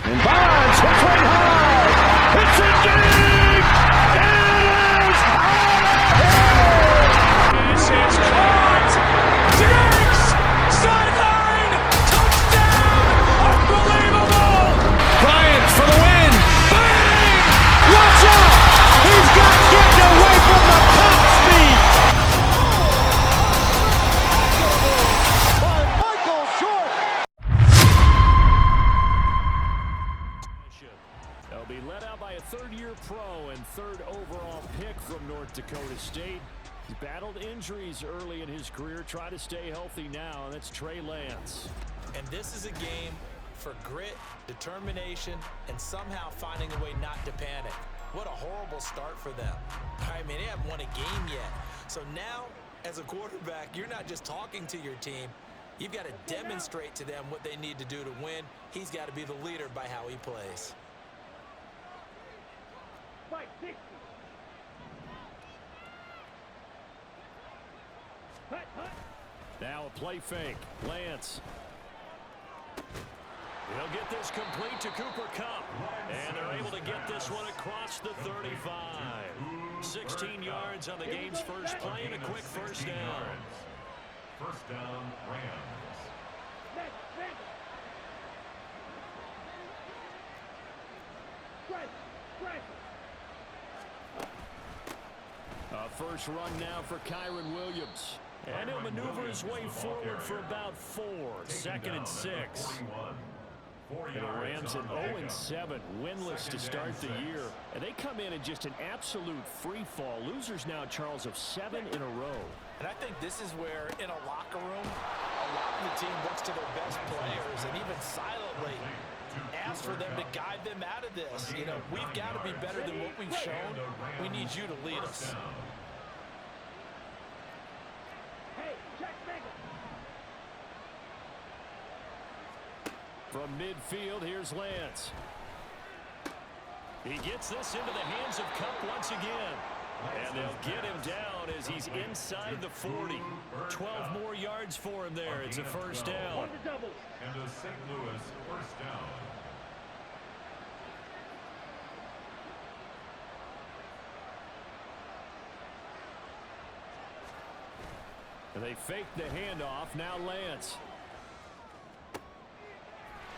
And Bonds hits one high. Hits it deep. It is out of here. This is caught. Diggs. Sideline. Touchdown. Unbelievable. Bryant for the win. Bang. Watch out. He's got getting away from the top speed. They'll be led out by a third-year pro and third overall pick from North Dakota State. He battled injuries early in his career, trying to stay healthy now, and that's Trey Lance. And this is a game for grit, determination, and somehow finding a way not to panic. What a horrible start for them. I mean, they haven't won a game yet. So now, as a quarterback, you're not just talking to your team. You've got to demonstrate to them what they need to do to win. He's got to be the leader by how he plays. Now a play fake. Lance. He'll get this complete to Cooper Kupp. And they're able to get this one across the 35. 16 yards on the game's first play and a quick first down. First down, Rams. First run now for Kyron Williams. And he'll maneuver his way forward for about 4. Second and 6. And the Rams at 0-7, winless to start the year. And they come in just an absolute free fall. Losers now, Charles, of 7 in a row. And I think this is where, in a locker room, a lot of the team looks to their best players and even silently asks for them to guide them out of this. You know, we've got to be better than what we've shown. We need you to lead us. From midfield, here's Lance. He gets this into the hands of Kupp once again. And they'll get him down as he's inside the 40. 12 more yards for him there. It's a first down. And a St. Louis first down. And they fake the handoff. Now Lance.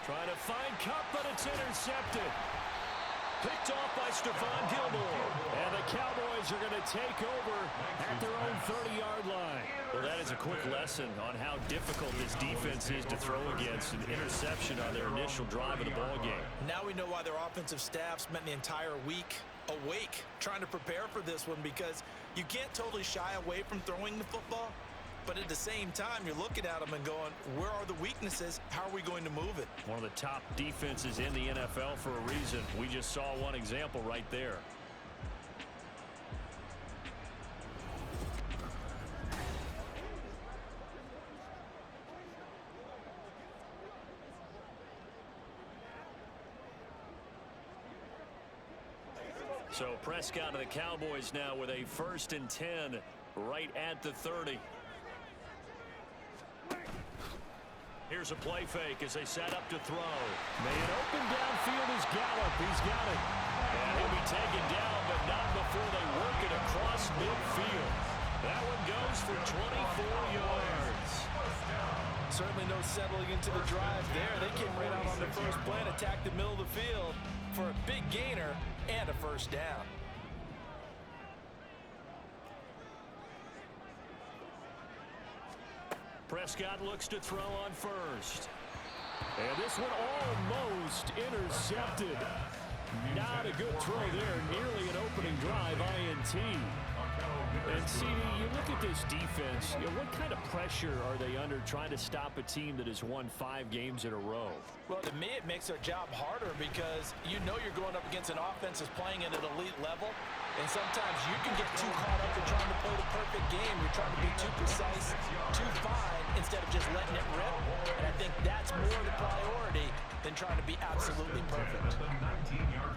Trying to find Kupp, but it's intercepted. Picked off by Stephon Gilmore. And the Cowboys are going to take over at their own 30-yard line. Well, that is a quick lesson on how difficult this defense is to throw against. An interception on their initial drive of the ballgame. Now we know why their offensive staff spent the entire week awake trying to prepare for this one, because you can't totally shy away from throwing the football. But at the same time, you're looking at them and going, where are the weaknesses? How are we going to move it? One of the top defenses in the NFL for a reason. We just saw one example right there. So Prescott of the Cowboys now with a 1st and 10 right at the 30. Here's a play fake as they set up to throw. Man open downfield is Gallup. He's got it. And he'll be taken down, but not before they work it across midfield. That one goes for 24 yards. Certainly no settling into the drive there. They came right out on the first play and attacked the middle of the field for a big gainer and a first down. Prescott looks to throw on first. And this one almost intercepted. Not a good throw there. Nearly an opening drive INT. And CD, you look at this defense, what kind of pressure are they under trying to stop a team that has won 5 games in a row? Well, to me, it makes their job harder because you know you're going up against an offense that's playing at an elite level. And sometimes you can get too caught up in trying to play the perfect game. You're trying to be too precise, too fine, instead of just letting it rip. And I think that's more the priority than trying to be absolutely perfect.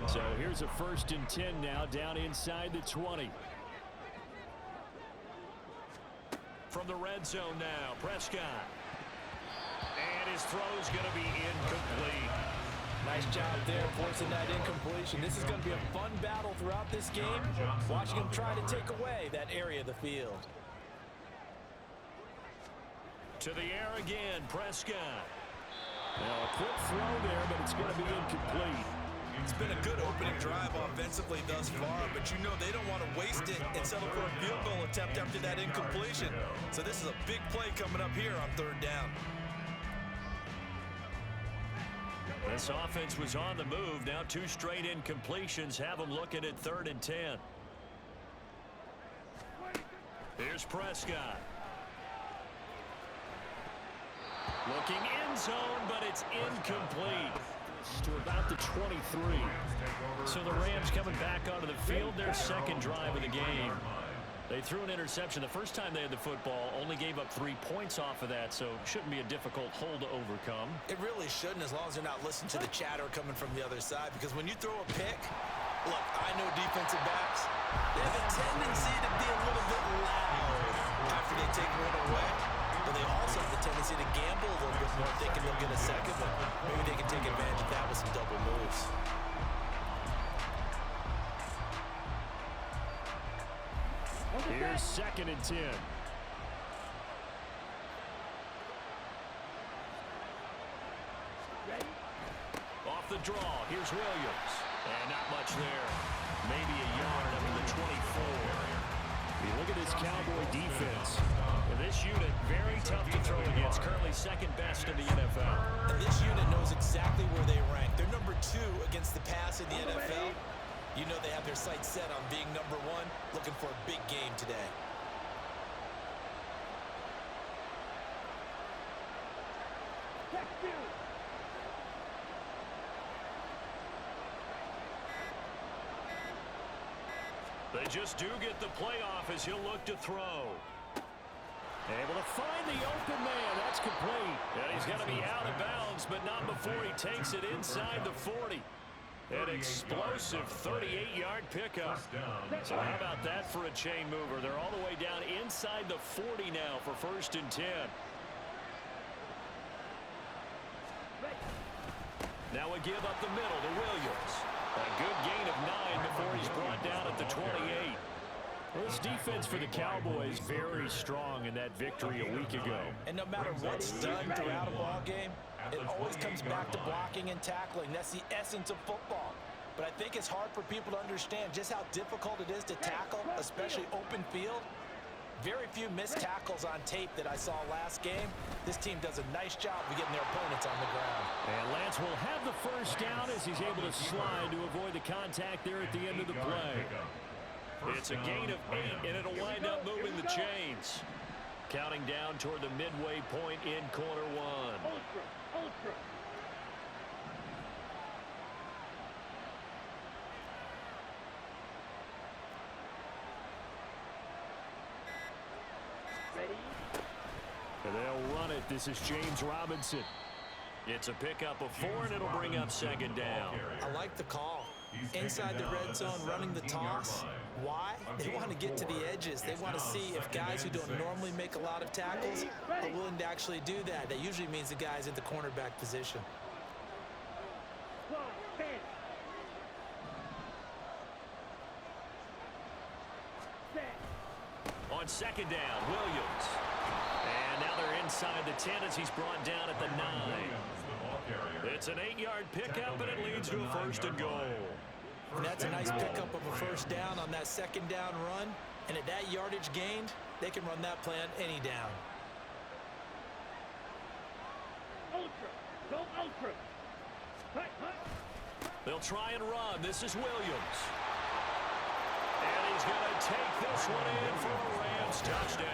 So here's a 1st and 10 now, down inside the 20. From the red zone now, Prescott. And his throw's going to be incomplete. Nice job there, forcing that incompletion. This is going to be a fun battle throughout this game, watching him try to take away that area of the field. To the air again, Prescott. Now a quick throw there, but it's going to be incomplete. It's been a good opening drive offensively thus far, but you know they don't want to waste it and settle for a field goal attempt after that incompletion. So this is a big play coming up here on 3rd down. This offense was on the move. Now 2 straight incompletions have them looking at 3rd and 10. Here's Prescott. Looking end zone, but it's incomplete. To about the 23. So the Rams coming back onto the field, their 2nd drive of the game. They threw an interception the first time they had the football, only gave up 3 points off of that, so shouldn't be a difficult hole to overcome. It really shouldn't, as long as you're not listening to the chatter coming from the other side, because when you throw a pick, look, I know defensive backs, they have a tendency to be a little bit loud after they take one away. But they also have the tendency to gamble a little bit more, thinking they'll get a second, but maybe they can take advantage of that with some double moves. Here's 2nd and 10. Off the draw, here's Williams. And not much there. Maybe a yard up to the 24. You look at this Cowboy defense. This unit, very tough to throw against. Currently 2nd best in the NFL. And this unit knows exactly where they rank. They're number 2 against the pass in the NFL. You know they have their sights set on being number 1, looking for a big game today. They just do get the playoff as he'll look to throw. Able to find the open man. That's complete. And he's going to be out of bounds, but not before he takes it inside the 40. An explosive 38-yard pickup. So how about that for a chain mover? They're all the way down inside the 40 now for 1st and 10. Now a give up the middle to Williams. A good gain of 9 before he's brought down at the 28. Well, this defense for the Cowboys very strong in that victory a week ago. And no matter what's done throughout a ball game, it always comes back to blocking and tackling. That's the essence of football. But I think it's hard for people to understand just how difficult it is to tackle, especially open field. Very few missed tackles on tape that I saw last game. This team does a nice job of getting their opponents on the ground. And Lance will have the 1st down as he's able to slide to avoid the contact there at the end of the play. It's a gain of 8, and it'll wind up moving the chains. Counting down toward the midway point in quarter 1. Ultra. Ready? And they'll run it. This is James Robinson. It's a pickup of 4, and it'll bring up 2nd down. I like the call. Inside the red zone, running the toss. Why? They want to get to the edges. They want to see if guys who don't normally make a lot of tackles are willing to actually do that. That usually means the guy's at the cornerback position. On 2nd down, Williams. And now they're inside the 10 as he's brought down at the 9. It's an 8-yard pickup, and it leads to a 1st and goal. And that's a nice pickup of a 1st down on that 2nd down run. And at that yardage gained, they can run that play on any down. Ultra. Go ultra. They'll try and run. This is Williams. And he's going to take this one in for a Rams touchdown.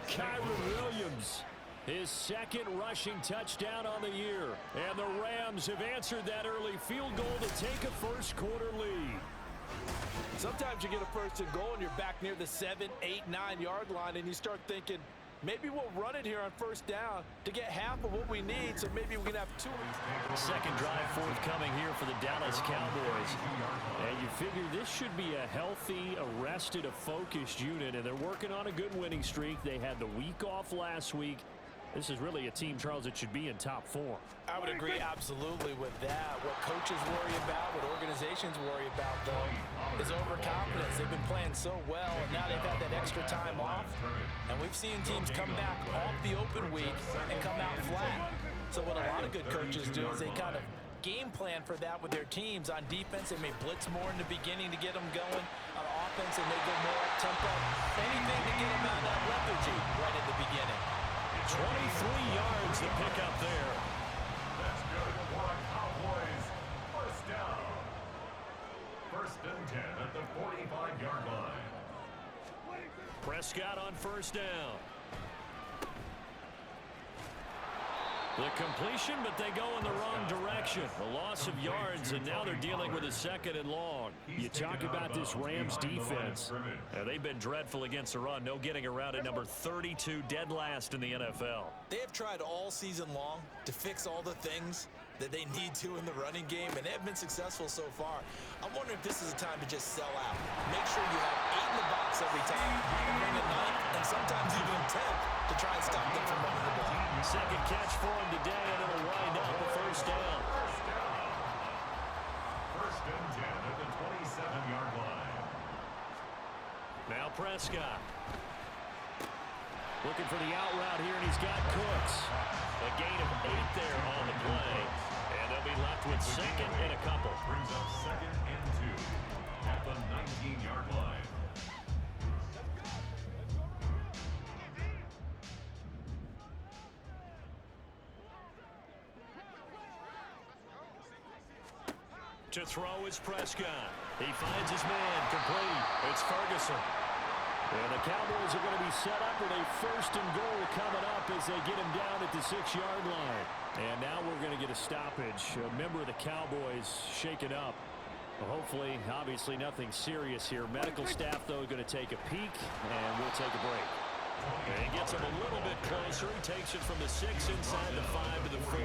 Kyron Williams, his 2nd rushing touchdown on the year. And the Rams have answered that early field goal to take a 1st quarter lead. Sometimes you get a 1st and goal and you're back near the 7, 8, 9-yard line, and you start thinking, maybe we'll run it here on 1st down to get half of what we need, so maybe we can have 2. 2nd drive forthcoming here for the Dallas Cowboys. And you figure this should be a healthy, a focused unit, and they're working on a good winning streak. They had the week off last week. This is really a team, Charles, that should be in top form. I would agree absolutely with that. What coaches worry about, what organizations worry about, though, is overconfidence. They've been playing so well, and now they've had that extra time off. And we've seen teams come back off the open week and come out flat. So what a lot of good coaches do is they kind of game plan for that with their teams. On defense, they may blitz more in the beginning to get them going. On offense, they may go more up-tempo. Anything to get them out of that lethargy right at the beginning. 23 yards to pick up there. That's good for a Cowboys first down. First and 10 at the 45-yard line. Prescott on first down. The completion, but they go in the wrong direction. A loss of yards, and now they're dealing with a second and long. You talk about this Rams defense. They've been dreadful against the run. No getting around it. Number 32, dead last in the NFL. They have tried all season long to fix all the things that they need to in the running game, and they have been successful so far. I'm wondering if this is a time to just sell out. Make sure you have 8 in the box every time, and bring a 9th, and sometimes even a 10th to try and stop them from running the ball. Second catch for him today, and it'll wind up a first down. First and 10 at the 27-yard line. Now Prescott. Looking for the out route here, and he's got Cooks. A gain of 8 there on the play. And they'll be left with second and a couple. Brings up second and 2 at the 19-yard line. To throw is Prescott. He finds his man, complete. It's Ferguson. And the Cowboys are going to be set up with a first and goal coming up as they get him down at the 6-yard line. And now we're going to get a stoppage. A member of the Cowboys shaken up. Well, hopefully, obviously, nothing serious here. Medical staff, though, going to take a peek, and we'll take a break. And he gets him a little bit closer. He takes it from the 6 inside the 5 to the 4.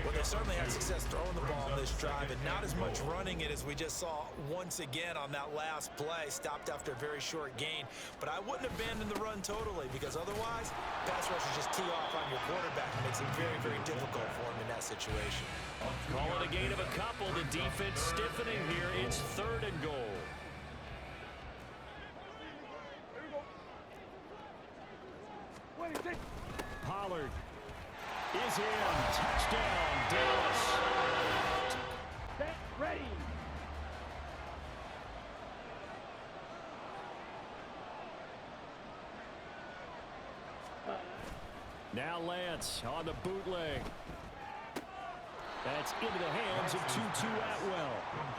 Well, they certainly had success throwing the ball on this drive and not as much running it as we just saw once again on that last play. Stopped after a very short gain. But I wouldn't abandon the run totally, because otherwise, pass rushers just tee off on your quarterback and makes it very, very difficult for him in that situation. Call it a gain of a couple. The defense stiffening here. It's third and goal. Pollard is in. Touchdown, Dallas. Set, ready. Now Lance on the bootleg. That's into the hands of Tutu Atwell.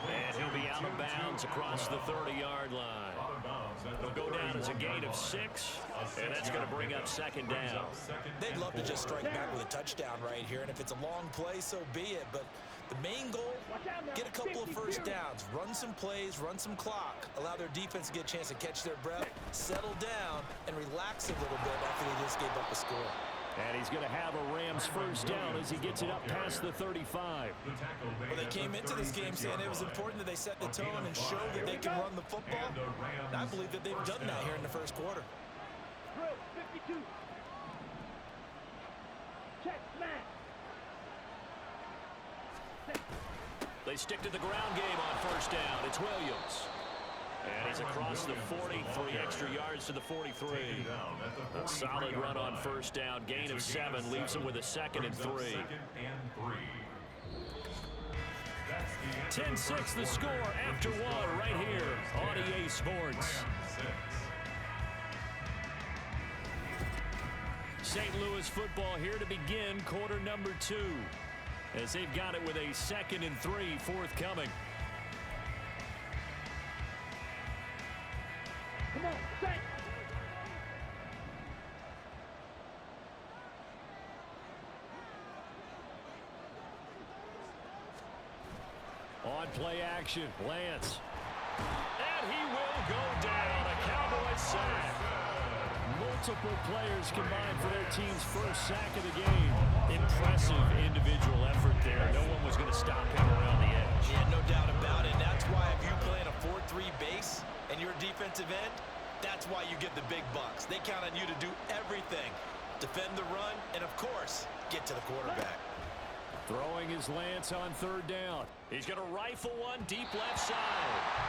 And he'll be out of bounds across the 30-yard line. He'll go down as a gain of 6, and that's going to bring up second down. They'd love to just strike back with a touchdown right here, and if it's a long play, so be it. But the main goal, get a couple of first downs, run some plays, run some clock, allow their defense to get a chance to catch their breath, settle down, and relax a little bit after they just gave up a score. And he's going to have a Rams first down as he gets it up past the 35. Well, they came into this game saying it was important that they set the tone and show that they can run the football. And I believe that they've done that here in the first quarter. Drill, 52. Check, smash. They stick to the ground game on first down. It's Williams. And he's across the 40, 3 extra yards to the 43. A solid run on first down. Gain of 7 leaves him with a second and 3. 10-6 the score after 1 right here on EA Sports. St. Louis football here to begin quarter number 2 as they've got it with a second and 3 forthcoming. Come on, set. On play action, Lance. And he will go down. A Cowboys sack. Multiple players combined for their team's first sack of the game. Impressive individual effort there. No one was going to stop him around the edge. Yeah, no doubt about it. That's why if you play in a 4-3 base and you're a defensive end, that's why you get the big bucks. They count on you to do everything. defend the run, and, of course, get to the quarterback. Throwing his Lance on third down. He's going to rifle one deep left side.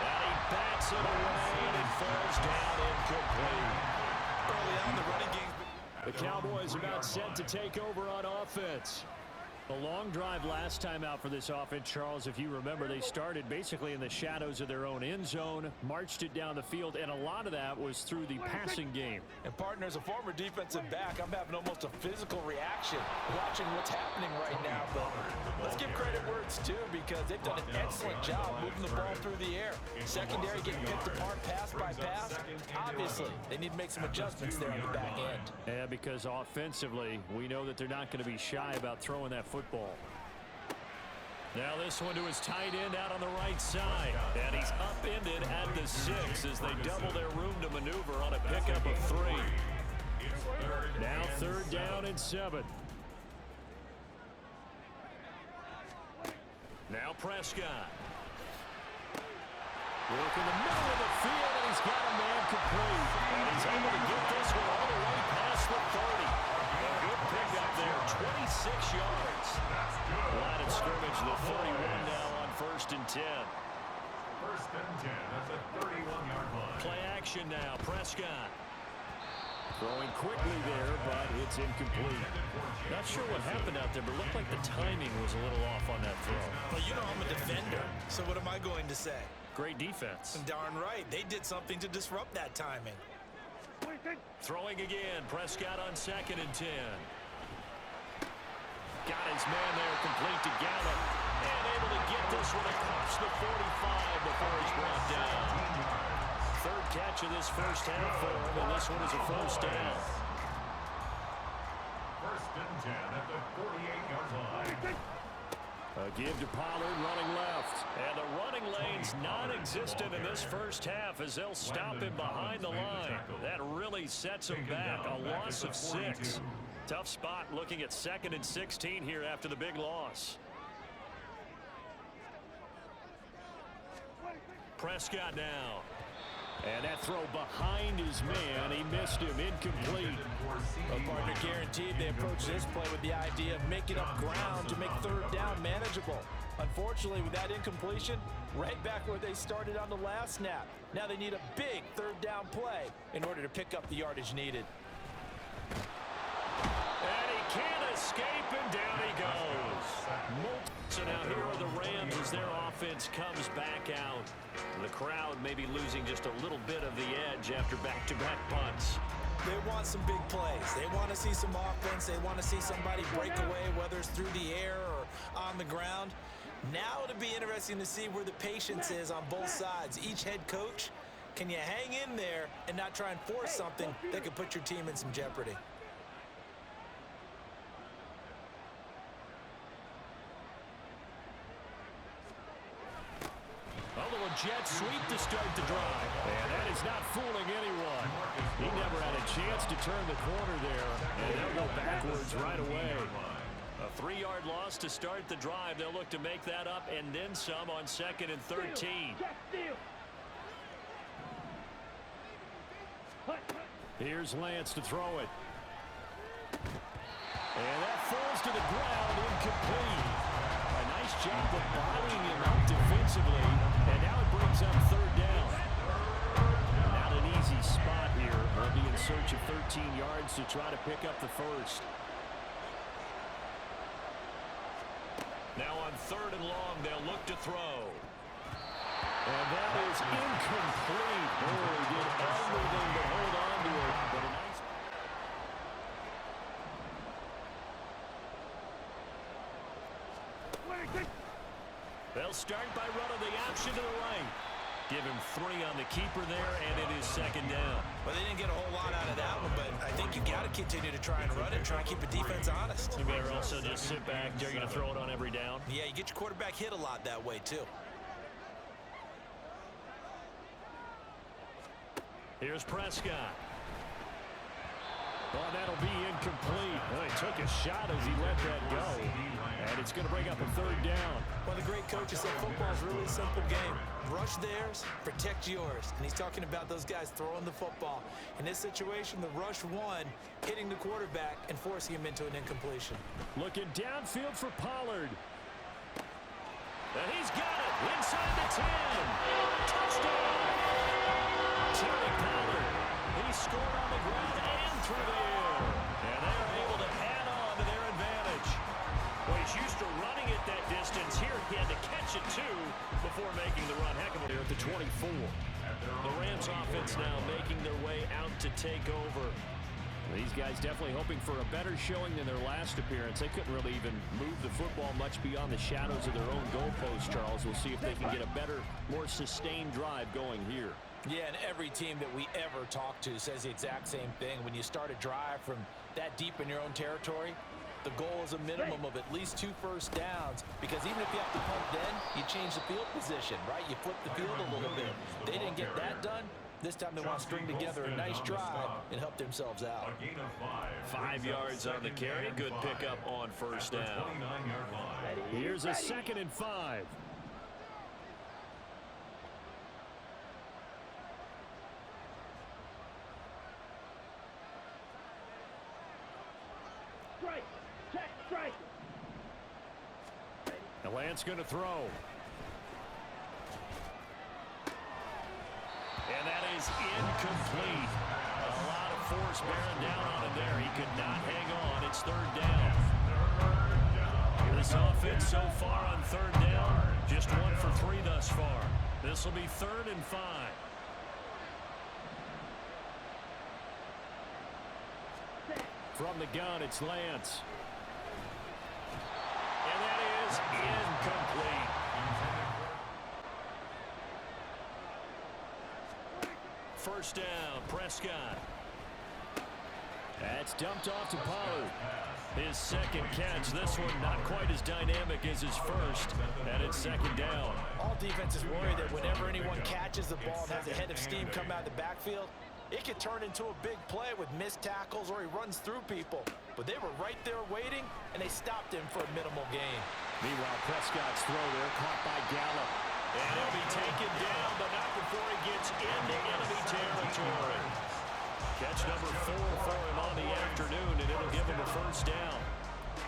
And he bats it away, and it falls down incomplete. Early on, the running game. The Cowboys about set to take over on offense. A long drive last time out for this offense, Charles. If you remember, they started basically in the shadows of their own end zone, marched it down the field, and a lot of that was through the passing game. And, partner, as a former defensive back, I'm having almost a physical reaction watching what's happening right now. But let's give credit where it's due, because they've done an excellent job moving the ball through the air. Secondary getting picked apart pass by pass. Obviously, they need to make some adjustments there on the back end. Yeah, because offensively, we know that they're not going to be shy about throwing that football. Now this one to his tight end out on the right side. And he's upended at the 6 as they double their room to maneuver on a pickup of 3. Now third down and 7. Now Prescott. Work in the middle of the field, and he's got a man complete. And he's able to get this one all the way past the 30. A good pickup there, 26 yards. Line of scrimmage, the 31 now on 1st and 10. 1st and 10 at the 31-yard line. Play action now, Prescott. Throwing quickly there, but it's incomplete. Not sure what happened out there, but looked like the timing was a little off on that throw. Well, you know I'm a defender, so what am I going to say? Great defense. Darn right. They did something to disrupt that timing. Throwing again. Prescott on 2nd and 10. Got his man there, complete to Gallup. And able to get this one across the 45 before he's brought down. 3rd catch of this first half for him, and this one is a 1st down. 1st and 10 at the 48-yard line. A give to Pollard running left. And the running lane's non-existent in this first half as they'll stop him behind the line. That really sets him back. A loss of 6. Tough spot looking at 2nd and 16 here after the big loss. Prescott now. And that throw behind his man. He missed him. Incomplete. A partner guaranteed they approach this play with the idea of making up ground to make 3rd down manageable. Unfortunately, with that incompletion, right back where they started on the last snap. Now they need a big 3rd down play in order to pick up the yardage needed. And he can't escape, and down he goes. So now here are the Rams as their offense comes back out. The crowd may be losing just a little bit of the edge after back-to-back punts. They want some big plays. They want to see some offense. They want to see somebody break away, whether it's through the air or on the ground. Now it'll be interesting to see where the patience is on both sides. Each head coach, can you hang in there and not try and force something that could put your team in some jeopardy? Jet sweep to start the drive. And that is not fooling anyone. He never had a chance to turn the corner there. And they'll go backwards right away. A 3-yard loss to start the drive. They'll look to make that up and then some on 2nd and 13. Here's Lance to throw it. And that falls to the ground, incomplete. A nice job of bodying him up defensively. And now it brings up 3rd down. Not an easy spot here. They'll be in search of 13 yards to try to pick up the 1st. Now on 3rd and long, they'll look to throw. And that is incomplete. Oh, he did everything but hold on to it. But a nice... They'll start by running the option to the right. Give him 3 on the keeper there, and it is 2nd down. Well, they didn't get a whole lot out of that one, but I think you got to continue to try and run and try and keep the defense honest. You better also just sit back. They're going to throw it on every down. Yeah, you get your quarterback hit a lot that way, too. Here's Prescott. Oh, that'll be incomplete. Well, he took a shot as he let that go. And it's going to bring up a third down. One of the great coaches said football is really a simple game. Rush theirs, protect yours. And he's talking about those guys throwing the football. In this situation, the rush one, hitting the quarterback and forcing him into an incompletion. Looking downfield for Pollard. And he's got it inside the 10. Touchdown. Terry Pollard. He scored on the ground and through the air. And they are able to add on to their advantage. Well, he's used to running it that distance. Here he had to catch it, too, before making the run. Heck of a... They're at the 24. The Rams offense now making their way out to take over. These guys definitely hoping for a better showing than their last appearance. They couldn't really even move the football much beyond the shadows of their own goalposts, Charles. We'll see if they can get a better, more sustained drive going here. Yeah, and every team that we ever talk to says the exact same thing. When you start a drive from that deep in your own territory, the goal is a minimum of at least 2 first downs, because even if you have to punt then, you change the field position, right? You flip the field a little bit. They didn't get that done. This time they want to string together a nice drive and help themselves out. 5 yards on the carry. Good pickup on first down. Here's a 2nd and 5. Strike. The Lance going to throw. And that is incomplete. A lot of force bearing down on him there. He could not hang on. It's 3rd down. This offense so far on 3rd down, just 1 for 3 thus far. This will be 3rd and 5. From the gun, it's Lance. And that is incomplete. First down, Prescott. That's dumped off to Pollard. His 2nd catch. This one not quite as dynamic as his first. And it's 2nd down. All defenses worry that whenever anyone catches the ball and has a head of steam come out of the backfield, it could turn into a big play with missed tackles or he runs through people. But they were right there waiting, and they stopped him for a minimal gain. Meanwhile, Prescott's throw there caught by Gallup. And he'll be taken down, but not before he gets into enemy territory. Catch number 4 for him on the afternoon, and it'll give him a first down.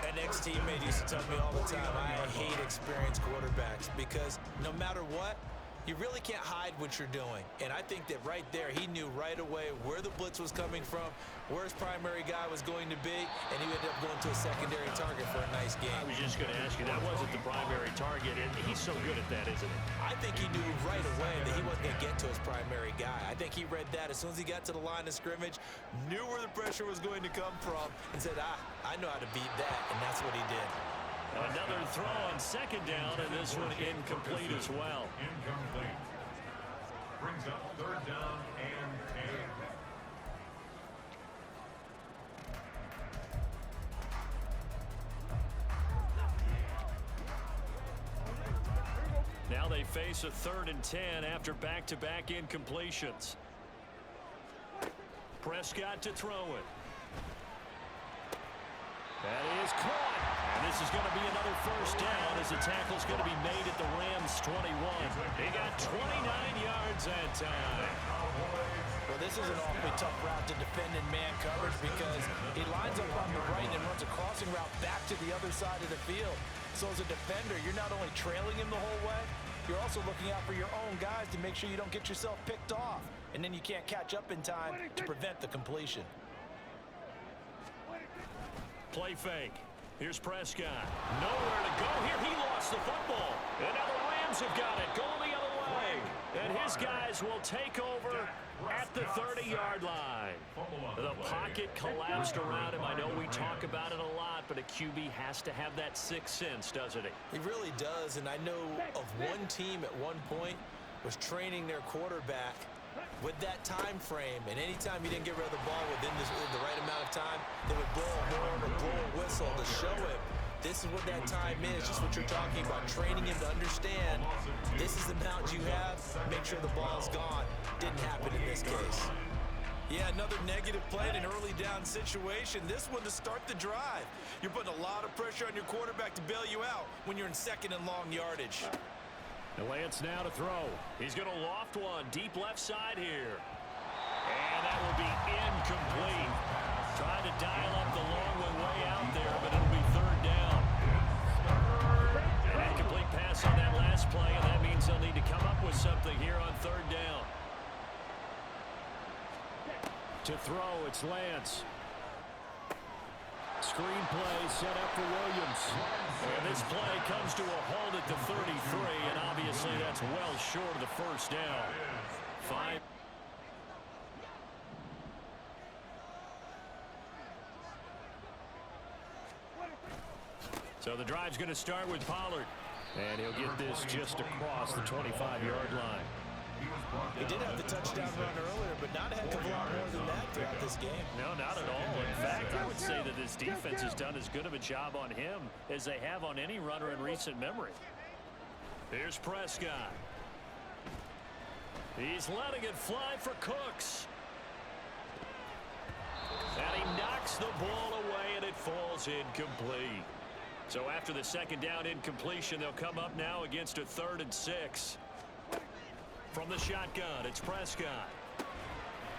An ex-teammate used to tell me all the time, I hate experienced quarterbacks because no matter what, you really can't hide what you're doing. And I think that right there, he knew right away where the blitz was coming from, where his primary guy was going to be, and he ended up going to a secondary target for a nice game. I was just going to ask you, that wasn't the primary target, and he's so good at that, isn't he? I think he knew right away that he wasn't going to get to his primary guy. I think he read that as soon as he got to the line of scrimmage, knew where the pressure was going to come from, and said, I know how to beat that, and that's what he did. Another throw on 2nd down, and this one incomplete as well. Incomplete. Brings up 3rd down and 10. Now they face a 3rd and 10 after back-to-back incompletions. Prescott to throw it. That is caught. And this is going to be another first down as the tackle's going to be made at the Rams' 21. They got 29 yards that time. Well, this is an awfully tough route to defend in man coverage because he lines up on the right and runs a crossing route back to the other side of the field. So as a defender, you're not only trailing him the whole way, you're also looking out for your own guys to make sure you don't get yourself picked off. And then you can't catch up in time to prevent the completion. Play fake. Here's Prescott. Nowhere to go here. He lost the football. And now the Rams have got it. Going the other way. And his guys will take over at the 30-yard line. The pocket collapsed around him. I know we talk about it a lot, but a QB has to have that sixth sense, doesn't he? He really does. And I know of one team at one point was training their quarterback with that time frame, and anytime you didn't get rid of the ball within the right amount of time, they would blow a horn or blow a whistle to show him this is what that time is, just what you're talking about, training him to understand this is the amount you have, make sure the ball's gone. Didn't happen in this case. Yeah, another negative play in an early down situation. This one to start the drive. You're putting a lot of pressure on your quarterback to bail you out when you're in second and long yardage. The Lance now to throw. He's going to loft one deep left side here. And that will be incomplete. Trying to dial up the long one way out there, but it'll be third down. An incomplete pass on that last play, and that means they'll need to come up with something here on third down. To throw, it's Lance. Screen play set up for Williams. And this play comes to a halt at the 33, and obviously that's well short of the first down. 5. So the drive's going to start with Pollard. And he'll get this just across the 25-yard line. He did have the touchdown run earlier, but not a heck of a lot more than that throughout this game. No, not at all. In fact, I would say that this defense has done as good of a job on him as they have on any runner in recent memory. Here's Prescott. He's letting it fly for Cooks. And he knocks the ball away, and it falls incomplete. So after the second down incompletion, they'll come up now against a 3rd and 6. From the shotgun, it's Prescott.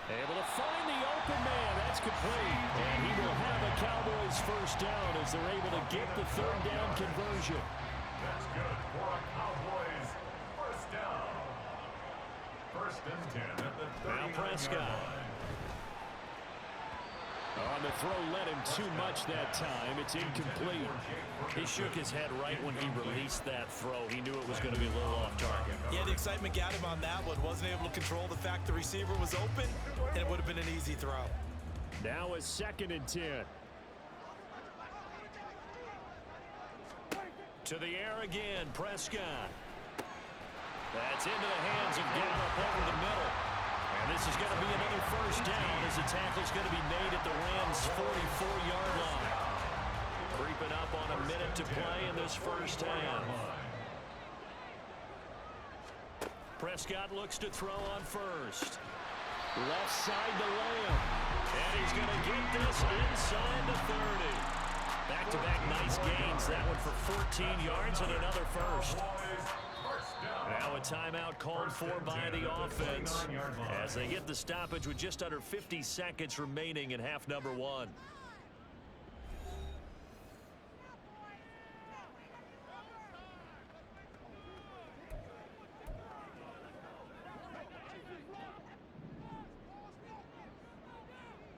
Able to find the open man. That's complete. And he will have a Cowboys first down as they're able to get the third down conversion. That's good for a Cowboys first down. 1st and 10 at the 39-yard Now Prescott. On the throw, led him too much that time. It's incomplete. He shook his head right when he released that throw. He knew it was going to be a little off target. Yeah, the excitement got him on that one. Wasn't able to control the fact the receiver was open, and it would have been an easy throw. Now a 2nd and 10. To the air again, Prescott. That's into the hands of Gallup over the middle. And this is going to be another first down as the tackle's going to be made at the Rams' 44-yard line. Creeping up on a minute to play in this first half. Prescott looks to throw on first. Left side to Lamb. And he's going to get this inside the 30. Back-to-back nice gains. That one for 14 yards and another first. Now a timeout called for by the offense as they get the stoppage with just under 50 seconds remaining in half number 1.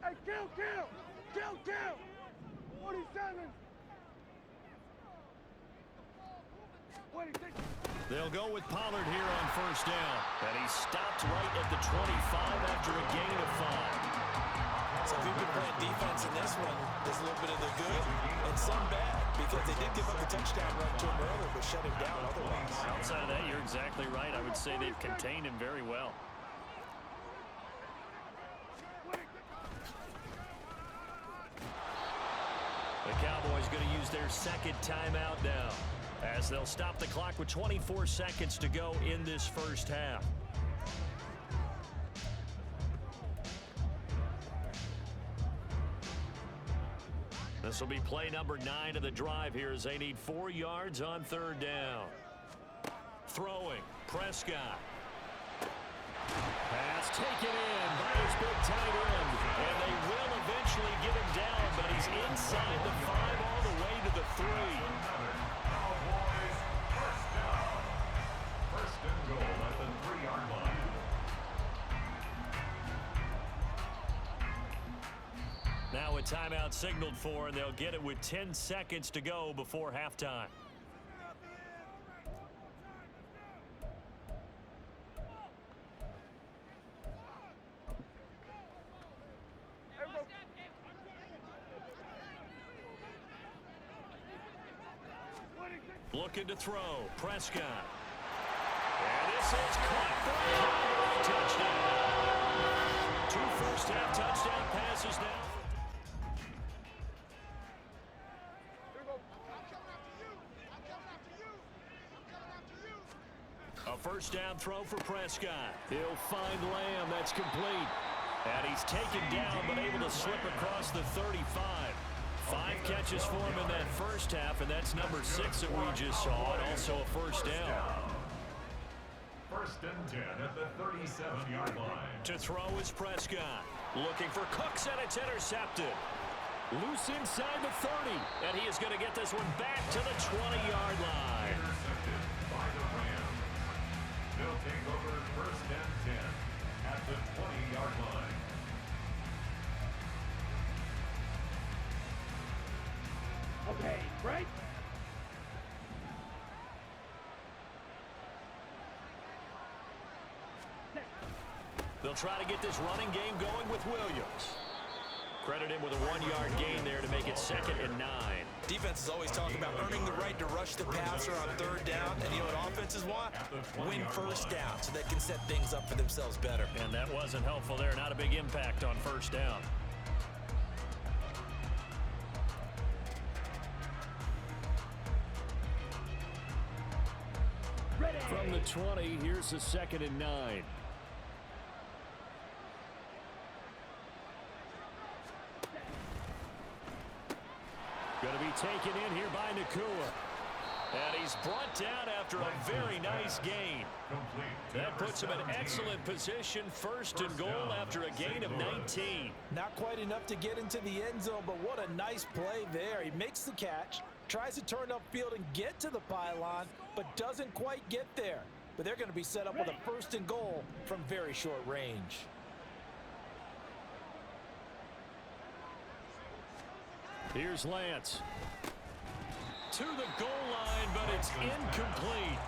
Hey, kill! 47! 26! They'll go with Pollard here on first down. And he stopped right at the 25 after a gain of 5. So if you've been playing defense in this one, there's a little bit of the good and some bad because they did give up a touchdown run to him earlier but shut him down otherwise. Outside of that, you're exactly right. I would say they've contained him very well. The Cowboys going to use their 2nd timeout now, as they'll stop the clock with 24 seconds to go in this first half. This will be play number 9 of the drive here as they need 4 yards on third down. Throwing, Prescott. Pass taken in by his big tight end. And they will eventually get him down, but he's inside the 5 all the way to the 3. Cowboys first down. 1st and goal at the 3-yard line. Now a timeout signaled for, and they'll get it with 10 seconds to go before halftime. Looking to throw, Prescott. And this is caught for a touchdown. 2 first-half touchdown passes now. A first down throw for Prescott. He'll find Lamb. That's complete. And he's taken down, but able to slip across the 35. 5 catches for him in that first half, and that's number 6 that we just saw, and also a first down. First and 10 at the 37-yard line. To throw is Prescott. Looking for Cooks, and it's intercepted. Loose inside the 30, and he is going to get this one back to the 20-yard line. Intercepted by the Rams. They'll take over first and 10 at the 20-yard line. Okay, break. They'll try to get this running game going with Williams. Credit him with a 1-yard gain there to make it 2nd and 9. Defense is always talking about earning the right to rush the passer on 3rd down. And you know what offenses want? Win first down so they can set things up for themselves better. And that wasn't helpful there. Not a big impact on first down. Ready. From the 20, here's the 2nd and 9. Going to be taken in here by Nakua. And he's brought down after a very nice gain. That puts him in excellent position, 1st and goal after a gain of 19. Not quite enough to get into the end zone, but what a nice play there. He makes the catch, tries to turn upfield and get to the pylon, but doesn't quite get there. But they're going to be set up with a 1st and goal from very short range. Here's Lance. To the goal line, but it's incomplete.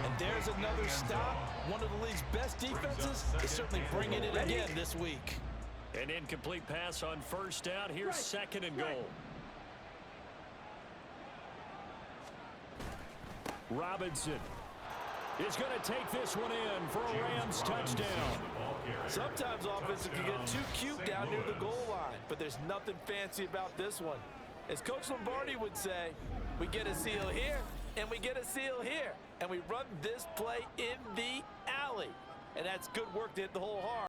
And there's another stop. One of the league's best defenses is certainly bringing it again this week. An incomplete pass on 1st down. Here's 2nd and goal. Robinson is going to take this one in for a Rams touchdown. Sometimes offenses can get too cute down near the goal line, but there's nothing fancy about this one. As Coach Lombardi would say, we get a seal here, and we get a seal here, and we run this play in the alley. And that's good work to hit the hole hard.